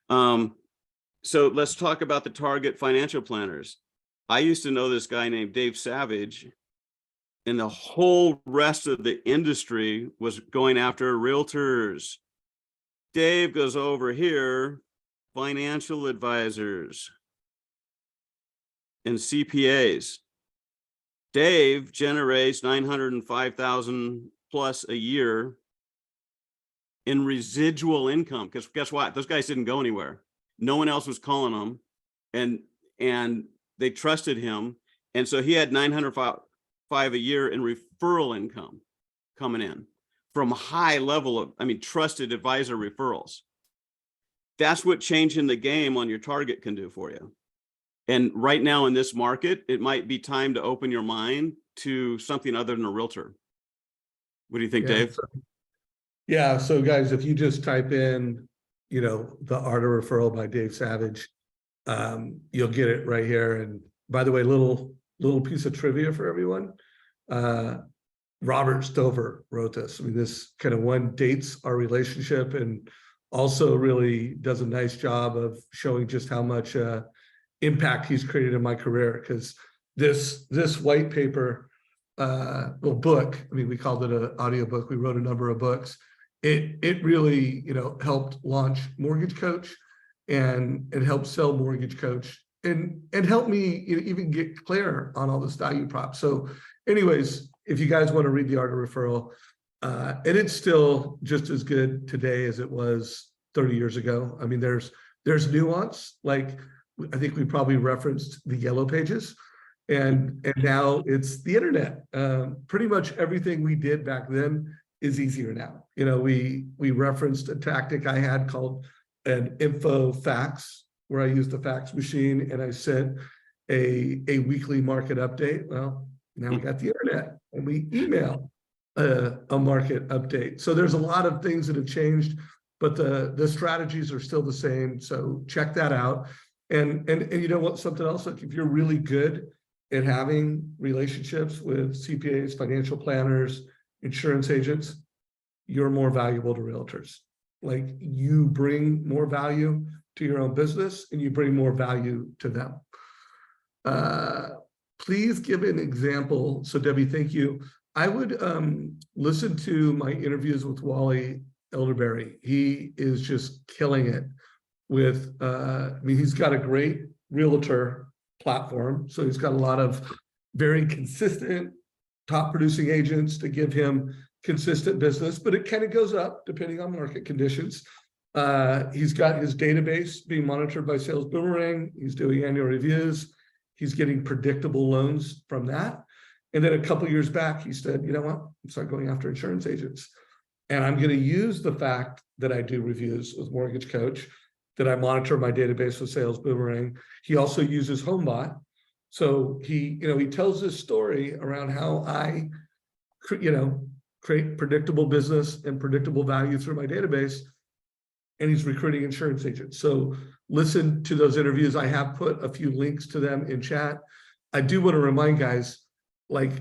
So let's talk about the target financial planners. I used to know this guy named Dave Savage, and the whole rest of the industry was going after realtors. Dave goes over here, financial advisors and CPAs. Dave generates $905,000 plus a year in residual income, because guess what? Those guys didn't go anywhere. No one else was calling them, and they trusted him. And so he had $905 a year in referral income coming in from a high level of, trusted advisor referrals. That's what changing the game on your target can do for you. And right now in this market, it might be time to open your mind to something other than a realtor. What do you think, Dave? Yeah. So guys, if you just type in, The Art of Referral by Dave Savage, you'll get it right here. And by the way, little piece of trivia for everyone. Robert Stover wrote this. This kind of one dates our relationship, and also really does a nice job of showing just how much impact he's created in my career. Because this white paper, book, we called it an audiobook. We wrote a number of books. It really, helped launch MortgageCoach, and helped sell MortgageCoach, and helped me even get clear on all this value prop. So anyways, if you guys want to read The Art of Referral, and it's still just as good today as it was 30 years ago. There's nuance. Like, I think we probably referenced the yellow pages, and now it's the internet. Pretty much everything we did back then is easier now. We referenced a tactic I had called an info fax, where I used the fax machine and I sent a weekly market update. Well, now we got the internet, and we email a market update. So there's a lot of things that have changed, but the strategies are still the same. So check that out. And you know what, something else, like, if you're really good at having relationships with CPAs, financial planners, insurance agents, you're more valuable to realtors. Like, you bring more value to your own business, and you bring more value to them. Please give an example. So Debbie, thank you. I would listen to my interviews with Wally Elderberry. He is just killing it with, he's got a great realtor platform. So he's got a lot of very consistent, top producing agents to give him consistent business, but it kind of goes up depending on market conditions. He's got his database being monitored by Sales Boomerang. He's doing annual reviews. He's getting predictable loans from that. And then a couple of years back, he said, you know what, I'm start going after insurance agents. And I'm going to use the fact that I do reviews with MortgageCoach, that I monitor my database with Sales Boomerang. He also uses HomeBot. So he tells this story around how I, create predictable business and predictable value through my database. And he's recruiting insurance agents. So listen to those interviews. I have put a few links to them in chat. I do want to remind guys, like,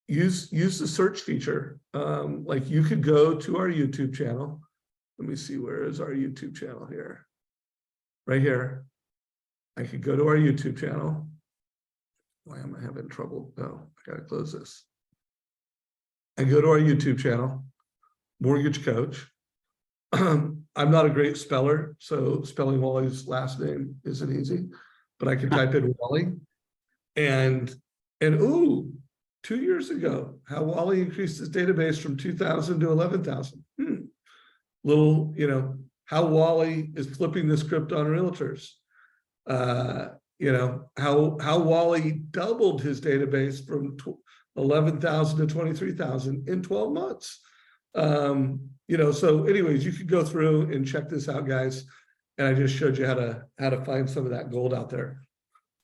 use the search feature. Like, you could go to our YouTube channel. Let me see, where is our YouTube channel here? Right here. I could go to our YouTube channel. Why am I having trouble? Oh, I gotta close this. I go to our YouTube channel, MortgageCoach. I'm not a great speller, so spelling Wally's last name isn't easy, but I can type in Wally. And ooh, 2 years ago, how Wally increased his database from 2,000 to 11,000. Little, how Wally is flipping the script on realtors. How Wally doubled his database from 11,000 to 23,000 in 12 months. So anyways, you could go through and check this out, guys. And I just showed you how to find some of that gold out there.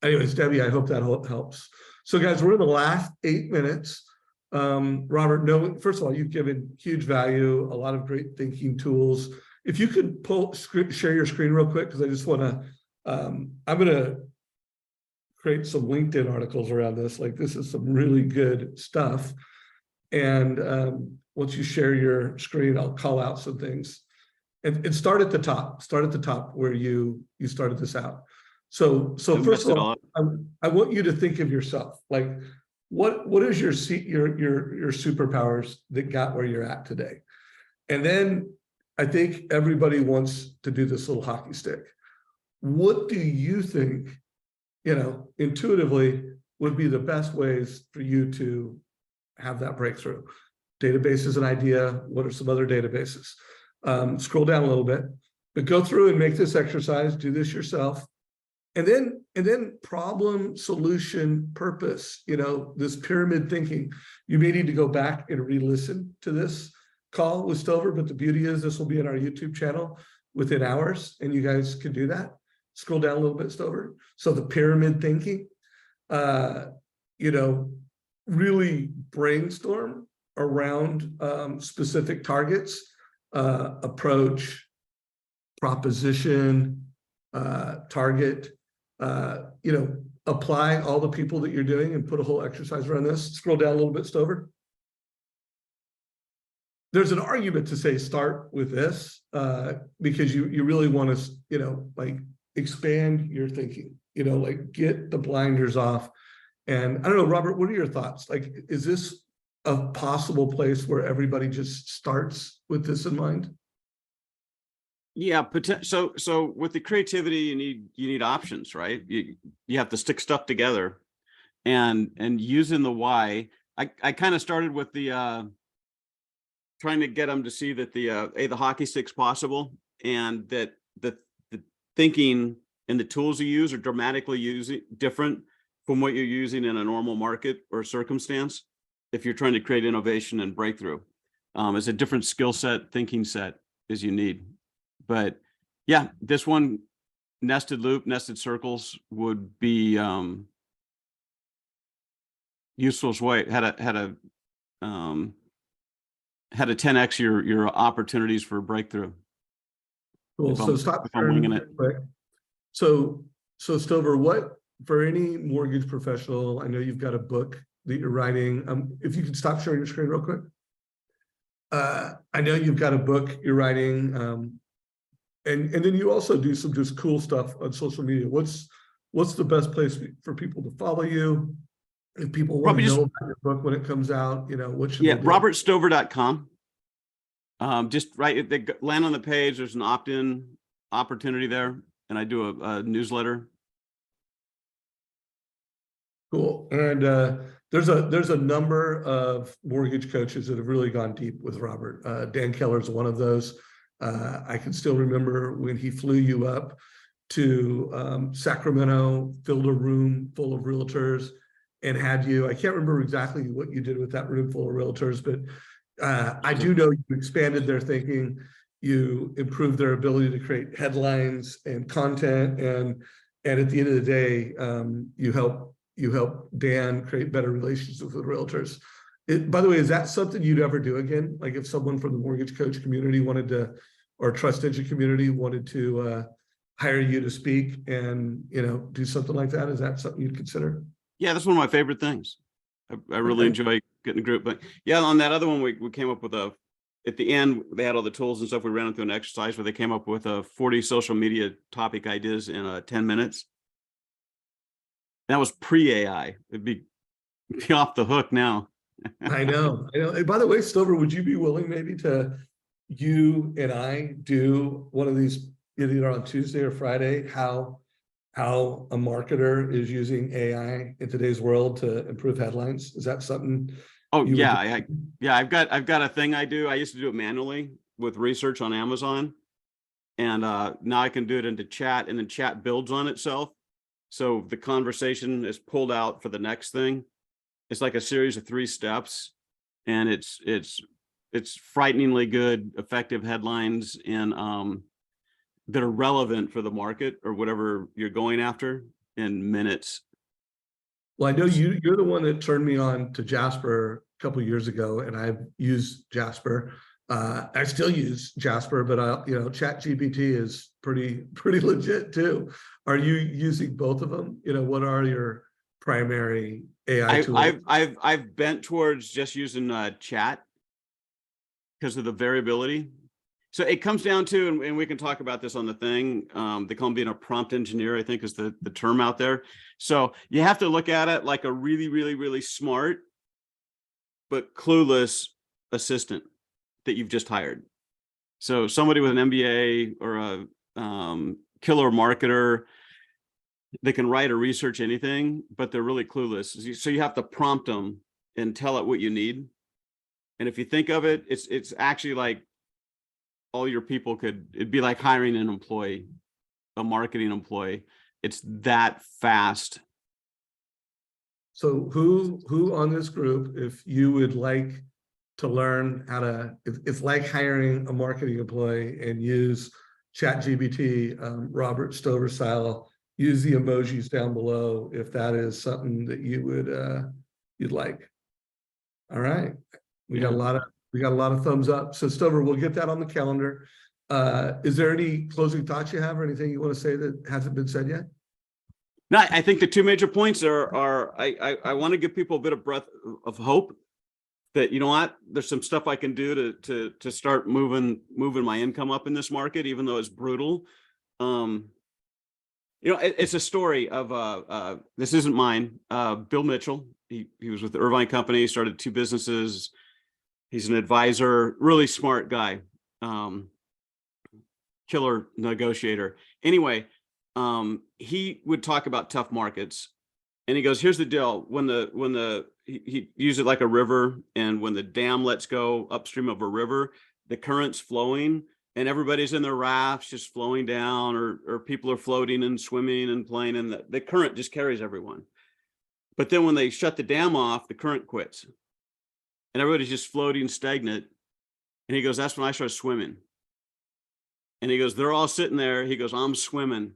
Anyways, Debbie, I hope that helps. So guys, we're in the last 8 minutes. Robert, first of all, you've given huge value, a lot of great thinking tools. If you could share your screen real quick, because I just want to, I'm going to create some LinkedIn articles around this. Like, this is some really good stuff. And once you share your screen, I'll call out some things. And start at the top. Start at the top where you started this out. So first of all, I want you to think of yourself. Like, what is your superpowers that got where you're at today? And then I think everybody wants to do this little hockey stick. What do you think, intuitively would be the best ways for you to have that breakthrough? Database is an idea. What are some other databases? Scroll down a little bit, but go through and make this exercise. Do this yourself. And then problem, solution, purpose, this pyramid thinking. You may need to go back and re-listen to this call with Stover, but the beauty is this will be in our YouTube channel within hours, and you guys can do that. Scroll down a little bit, Stover. So the pyramid thinking, really brainstorm around specific targets, approach, proposition, target, apply all the people that you're doing and put a whole exercise around this. Scroll down a little bit, Stover. There's an argument to say start with this because you really want to, expand your thinking, get the blinders off. And I don't know, Robert, what are your thoughts? Like, is this a possible place where everybody just starts with this in mind? Yeah, so with the creativity, you need options, right? You have to stick stuff together, and using the why. I kind of started with the trying to get them to see that the hockey stick's possible, and that the thinking and the tools you use are dramatically different from what you're using in a normal market or circumstance. If you're trying to create innovation and breakthrough, it's a different skill set, thinking set as you need. But yeah, this one, nested loop, nested circles would be useful way. Had a 10x your opportunities for breakthrough. Cool. So stop winging it. So Stover, what, for any mortgage professional, I know you've got a book that you're writing. If you could stop sharing your screen real quick. I know you've got a book you're writing. And then you also do some just cool stuff on social media. What's the best place for people to follow you? If people want to know about your book when it comes out, what should they do? robertstover.com. Just they land on the page. There's an opt-in opportunity there, and I do a newsletter. Cool. And there's a number of mortgage coaches that have really gone deep with Robert. Dan Keller's one of those. I can still remember when he flew you up to Sacramento, filled a room full of realtors, and had you. I can't remember exactly what you did with that room full of realtors, but I do know you expanded their thinking. You improved their ability to create headlines and content, and at the end of the day, you help Dan create better relationships with realtors. By the way, is that something you'd ever do again? Like if someone from the mortgage coach community wanted to, or trust engine community wanted to hire you to speak and, do something like that? Is that something you'd consider? Yeah, that's one of my favorite things. I really enjoy getting a group. But yeah, on that other one, we came up with at the end, they had all the tools and stuff. We ran them through an exercise where they came up with 40 social media topic ideas in 10 minutes. That was pre-AI. It'd be off the hook now. I know. And by the way, Stover, would you be willing maybe to, you and I do one of these either on Tuesday or Friday, how a marketer is using AI in today's world to improve headlines? Is that something? Oh yeah, I've got a thing I do. I used to do it manually with research on Amazon, and now I can do it into chat, and then chat builds on itself. So the conversation is pulled out for the next thing. It's like a series of 3 steps, and it's frighteningly good, effective headlines in that are relevant for the market or whatever you're going after in minutes. Well, I know you're the one that turned me on to Jasper a couple of years ago, and I've used Jasper. I still use Jasper, but ChatGPT is pretty legit too. Are you using both of them? What are your primary AI tools? I've bent towards just using chat because of the variability. So it comes down to, and we can talk about this on the thing, they call them being a prompt engineer, I think is the term out there. So you have to look at it like a really, really, really smart, but clueless assistant that you've just hired. So somebody with an MBA or a killer marketer, they can write or research anything, but they're really clueless. So you have to prompt them and tell it what you need. And if you think of it, it's actually like all your people it'd be like hiring an employee, a marketing employee. It's that fast. So who on this group, if you would like to learn how to, it's like hiring a marketing employee and use ChatGPT, Robert Stover style, use the emojis down below if that is something that you'd like. All right. We got a lot of thumbs up. So Stover, we'll get that on the calendar. Is there any closing thoughts you have or anything you want to say that hasn't been said yet? No, I think the 2 major points are I want to give people a bit of breath of hope that, you know what, there's some stuff I can do to start moving my income up in this market, even though it's brutal. It's a story of this isn't mine. Bill Mitchell. He was with the Irvine Company, started 2 businesses. He's an advisor, really smart guy, killer negotiator. Anyway, he would talk about tough markets, and he goes, here's the deal. He used it like a river, and when the dam lets go upstream of a river, the current's flowing and everybody's in their rafts just flowing down, or people are floating and swimming and playing, and the current just carries everyone. But then when they shut the dam off, the current quits and everybody's just floating stagnant. And he goes, that's when I started swimming. And he goes, they're all sitting there. He goes, I'm swimming.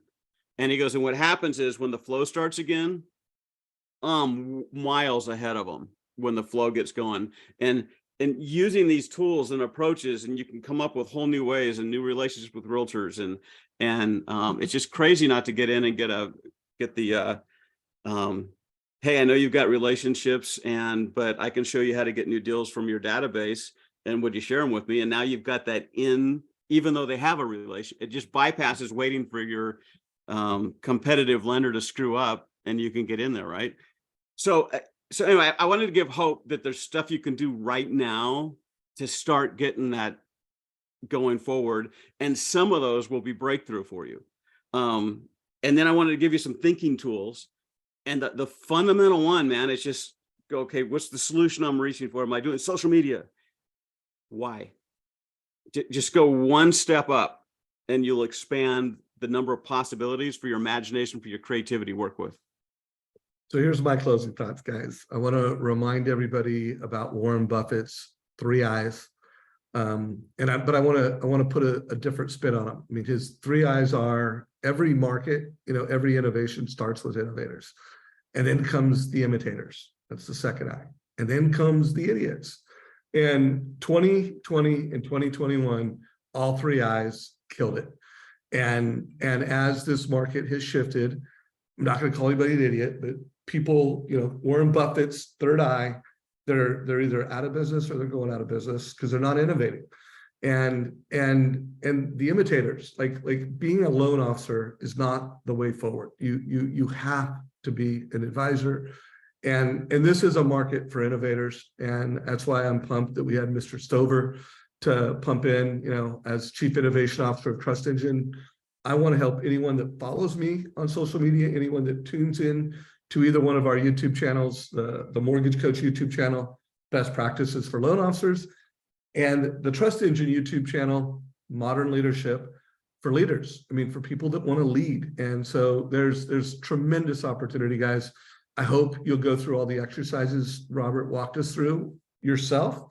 And he goes, and what happens is when the flow starts again, I'm miles ahead of them when the flow gets going. And using these tools and approaches, and you can come up with whole new ways and new relationships with realtors. And it's just crazy not to get in and get the hey, I know you've got relationships, but I can show you how to get new deals from your database. And would you share them with me? And now you've got that in, even though they have a relation, it just bypasses waiting for your competitive lender to screw up, and you can get in there, right? So anyway, I wanted to give hope that there's stuff you can do right now to start getting that going forward. And some of those will be breakthrough for you. And then I wanted to give you some thinking tools And the fundamental one, man, is just go, okay, what's the solution I'm reaching for? Am I doing social media? Why? Just go one step up and you'll expand the number of possibilities for your imagination, for your creativity to work with. So here's my closing thoughts, guys. I want to remind everybody about Warren Buffett's 3 I's. But I want to put a different spin on them. I mean, his 3 I's are every market, every innovation starts with innovators. And then comes the imitators. That's the second I. And then comes the idiots. And 2020 and 2021, all 3 I's killed it. And as this market has shifted, I'm not going to call anybody an idiot, but people, Warren Buffett's 3rd eye, they're either out of business or they're going out of business because they're not innovating. And the imitators, like being a loan officer is not the way forward. You have to be an advisor. And this is a market for innovators. And that's why I'm pumped that we had Mr. Stover to pump in, as Chief Innovation Officer of Trust Engine. I want to help anyone that follows me on social media, anyone that tunes in to either one of our YouTube channels, the MortgageCoach YouTube channel, Best Practices for Loan Officers, and the Trust Engine YouTube channel, Modern Leadership for Leaders. I mean, for people that want to lead. And so there's tremendous opportunity, guys. I hope you'll go through all the exercises Robert walked us through yourself.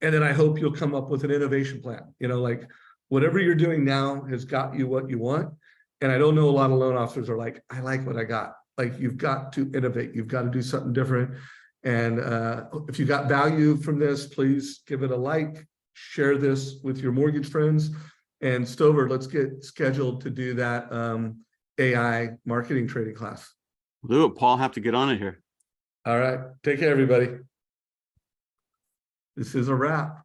And then I hope you'll come up with an innovation plan. Like whatever you're doing now has got you what you want. And I don't know, a lot of loan officers are like, I like what I got. Like, you've got to innovate. You've got to do something different. And if you got value from this, please give it a like, share this with your mortgage friends. And Stover, let's get scheduled to do that AI marketing training class. Lou, Paul, have to get on it here. All right. Take care, everybody. This is a wrap.